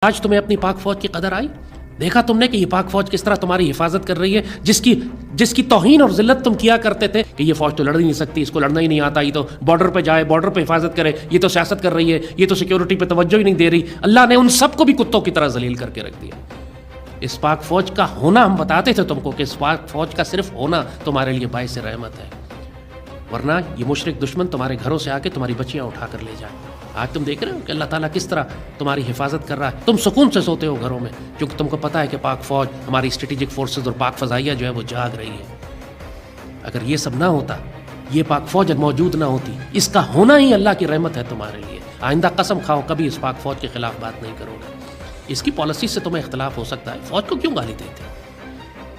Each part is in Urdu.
آج تمہیں اپنی پاک فوج کی قدر آئی؟ دیکھا تم نے کہ یہ پاک فوج کس طرح تمہاری حفاظت کر رہی ہے، جس کی توہین اور ذلت تم کیا کرتے تھے کہ یہ فوج تو لڑ ہی نہیں سکتی، اس کو لڑنا ہی نہیں آتا، یہ تو بارڈر پہ جائے، بارڈر پہ حفاظت کرے، یہ تو سیاست کر رہی ہے، یہ تو سیکیورٹی پہ توجہ ہی نہیں دے رہی۔ اللہ نے ان سب کو بھی کتوں کی طرح ذلیل کر کے رکھ دیا۔ اس پاک فوج کا ہونا ہم بتاتے تھے تم کو کہ اس پاک فوج کا صرف ہونا تمہارے لیے باعث رحمت ہے، ورنہ یہ مشرک دشمن تمہارے گھروں سے آ کے تمہاری بچیاں اٹھا کر لے جائیں۔ آج تم دیکھ رہے ہو کہ اللہ تعالیٰ کس طرح تمہاری حفاظت کر رہا ہے، تم سکون سے سوتے ہو گھروں میں، کیونکہ تم کو پتہ ہے کہ پاک فوج، ہماری اسٹریٹجک فورسز اور پاک فضائیہ جو ہے وہ جاگ رہی ہے۔ اگر یہ سب نہ ہوتا، یہ پاک فوج موجود نہ ہوتی، اس کا ہونا ہی اللہ کی رحمت ہے تمہارے لیے۔ آئندہ قسم کھاؤ کبھی اس پاک فوج کے خلاف بات نہیں کرو گے۔ اس کی پالیسی سے تمہیں اختلاف ہو سکتا ہے، فوج کو کیوں گالی دیتے؟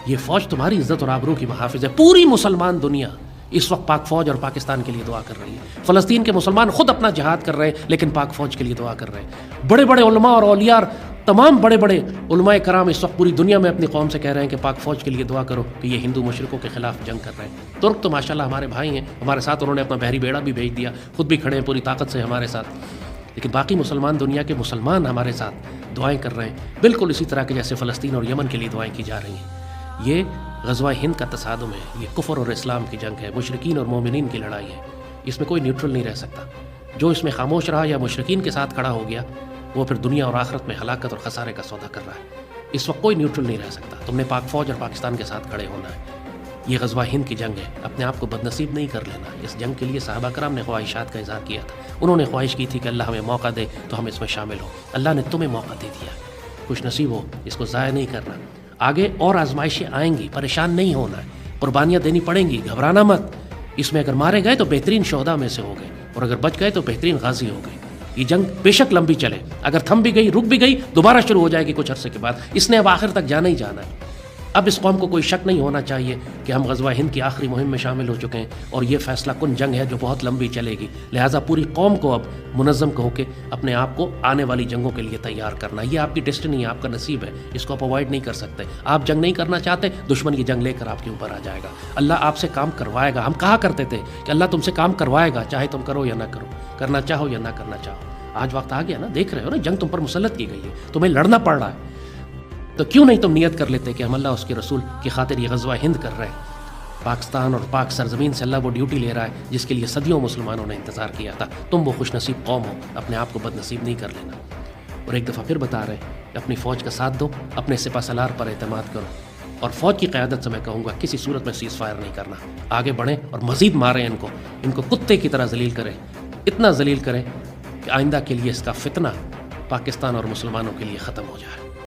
یہ فوج تمہاری عزت اور آبرو کی محافظ ہے۔ پوری مسلمان دنیا اس وقت پاک فوج اور پاکستان کے لیے دعا کر رہی ہے۔ فلسطین کے مسلمان خود اپنا جہاد کر رہے ہیں، لیکن پاک فوج کے لیے دعا کر رہے ہیں۔ بڑے بڑے علماء اور اولیاء، تمام بڑے بڑے علماء کرام اس وقت پوری دنیا میں اپنی قوم سے کہہ رہے ہیں کہ پاک فوج کے لیے دعا کرو کہ یہ ہندو مشرکوں کے خلاف جنگ کر رہے ہیں۔ ترک تو ماشاءاللہ ہمارے بھائی ہیں، ہمارے ساتھ انہوں نے اپنا بحری بیڑا بھی بھیج دیا، خود بھی کھڑے ہیں پوری طاقت سے ہمارے ساتھ۔ لیکن باقی مسلمان دنیا کے مسلمان ہمارے ساتھ دعائیں کر رہے ہیں، بالکل اسی طرح کے جیسے فلسطین اور یمن کے لیے دعائیں کی جا رہی ہیں۔ یہ غزوہ ہند کا تصادم ہے، یہ کفر اور اسلام کی جنگ ہے، مشرکین اور مومنین کی لڑائی ہے۔ اس میں کوئی نیوٹرل نہیں رہ سکتا۔ جو اس میں خاموش رہا یا مشرکین کے ساتھ کھڑا ہو گیا، وہ پھر دنیا اور آخرت میں ہلاکت اور خسارے کا سودا کر رہا ہے۔ اس وقت کوئی نیوٹرل نہیں رہ سکتا۔ تم نے پاک فوج اور پاکستان کے ساتھ کھڑے ہونا ہے۔ یہ غزوہ ہند کی جنگ ہے، اپنے آپ کو بدنصیب نہیں کر لینا۔ اس جنگ کے لیے صحابہ کرام نے خواہشات کا اظہار کیا تھا، انہوں نے خواہش کی تھی کہ اللہ ہمیں موقع دے تو ہم اس میں شامل ہوں۔ اللہ نے تمہیں موقع دے دیا، خوش نصیب ہو، اس کو ضائع نہیں کرنا۔ آگے اور آزمائشیں آئیں گی، پریشان نہیں ہونا ہے، قربانیاں دینی پڑیں گی، گھبرانا مت۔ اس میں اگر مارے گئے تو بہترین شہداء میں سے ہو گئے، اور اگر بچ گئے تو بہترین غازی ہو گئے۔ یہ جنگ بے شک لمبی چلے، اگر تھم بھی گئی، رک بھی گئی، دوبارہ شروع ہو جائے گی کچھ عرصے کے بعد۔ اس نے اب آخر تک جانا ہی جانا ہے۔ اب اس قوم کو کوئی شک نہیں ہونا چاہیے کہ ہم غزوہ ہند کی آخری مہم میں شامل ہو چکے ہیں، اور یہ فیصلہ کن جنگ ہے جو بہت لمبی چلے گی۔ لہٰذا پوری قوم کو اب منظم ہو کے اپنے آپ کو آنے والی جنگوں کے لیے تیار کرنا۔ یہ آپ کی ڈیسٹنی ہے، آپ کا نصیب ہے، اس کو آپ اوائڈ نہیں کر سکتے۔ آپ جنگ نہیں کرنا چاہتے، دشمن کی جنگ لے کر آپ کے اوپر آ جائے گا۔ اللہ آپ سے کام کروائے گا۔ ہم کہا کرتے تھے کہ اللہ تم سے کام کروائے گا، چاہے تم کرو یا نہ کرو، کرنا چاہو یا نہ کرنا چاہو۔ آج وقت آ گیا نا، دیکھ رہے ہو نا، جنگ تم پر مسلط کی گئی ہے، تمہیں لڑنا پڑ رہا ہے، تو کیوں نہیں تم نیت کر لیتے کہ ہم اللہ اس کے رسول کی خاطر یہ غزوہ ہند کر رہے ہیں۔ پاکستان اور پاک سرزمین سے اللہ وہ ڈیوٹی لے رہا ہے جس کے لیے صدیوں مسلمانوں نے انتظار کیا تھا۔ تم وہ خوش نصیب قوم ہو، اپنے آپ کو بد نصیب نہیں کر لینا۔ اور ایک دفعہ پھر بتا رہے ہیں کہ اپنی فوج کا ساتھ دو، اپنے سپہ سالار پر اعتماد کرو، اور فوج کی قیادت سے میں کہوں گا کسی صورت میں سیز فائر نہیں کرنا۔ آگے بڑھیں اور مزید ماریں ان کو کتے کی طرح ذلیل کریں، اتنا ذلیل کریں کہ آئندہ کے لیے اس کا فتنہ پاکستان اور مسلمانوں کے لیے ختم ہو جائے۔